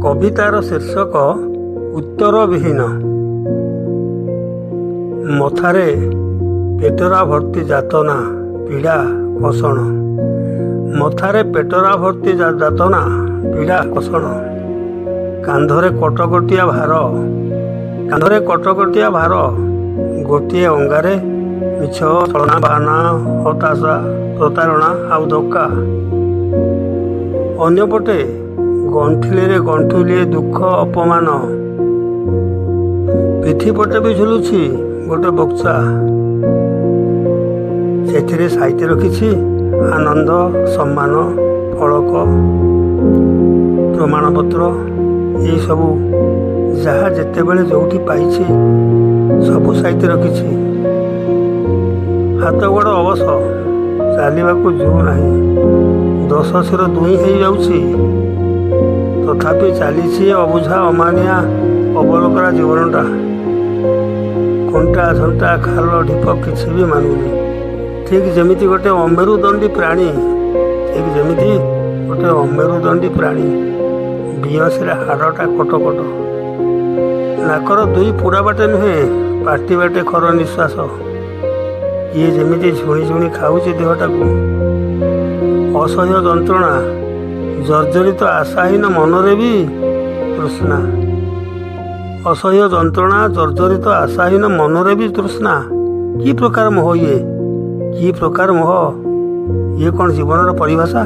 କବିତାର ଶୀର୍ଷକ ଉତ୍ତର ବିହୀନ। ମଥାରେ ପେଟରା ଭର୍ତ୍ତି ଯାତନା ପୀଡ଼ା କଷଣ। ମଥାରେ ପେଟରା ଭର୍ତ୍ତି ଯାତନା ପୀଡ଼ା କଷଣ। କାନ୍ଧରେ କଟକଟିଆ ଭାର ଗୋଟିଏ ଅଙ୍ଗାରେ ମିଛ ଛଳନା ବାହାନା ହତାଶା ପ୍ରତାରଣା ଆଉ ଧୋକା। ଅନ୍ୟପଟେ ଗଣ୍ଠିଲିରେ ଗଣ୍ଠୁଲିଏ ଦୁଃଖ ଅପମାନ। ପିଠି ପଟେ ବି ଝୁଲୁଛି ଗୋଟେ ବକ୍ସା। ସେଥିରେ ସାଇତି ରଖିଛି ଆନନ୍ଦ ସମ୍ମାନ ଫଳକ ପ୍ରମାଣପତ୍ର ଏଇସବୁ ଯାହା ଯେତେବେଳେ ଯେଉଁଠି ପାଇଛି ସବୁ ସାଇତି ରଖିଛି। ହାତ ଗୋଡ଼ ଅବଶ, ଚାଲିବାକୁ ଜୁ ନାହିଁ। 10 ଶିର 2 ହେଇଯାଉଛି, ତଥାପି ଚାଲିଛି ଅବୁଝା ଅମାନିଆ ଅବଲୋକରା ଜୀବନଟା। କଣ୍ଟା ଝଣ୍ଟା ଖାଲ ଢିପ କିଛି ବି ମାନୁନି। ଠିକ୍ ଯେମିତି ଗୋଟେ ଅମେରୁଦଣ୍ଡୀ ପ୍ରାଣୀ। ବିହସିରେ ହାଡ଼ଟା କଟକଟ। ନାକର 2 ପୁଡ଼ା ବାଟେ ନୁହେଁ, ପାଟି ବାଟେ ଖର ନିଶ୍ୱାସ। ଇଏ ଯେମିତି ଝୁଣି ଝୁଣି ଖାଉଛି ଦେହଟାକୁ। ଅସହ୍ୟ ଯନ୍ତ୍ରଣା ଜର୍ଜରିତ ଆଶାହୀନ ମନରେ ବି ତୃଷ୍ଣା। କି ପ୍ରକାର ମୋହ ଇଏ? ଇଏ କ'ଣ ଜୀବନର ପରିଭାଷା?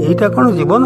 ଏଇଟା କ'ଣ ଜୀବନ?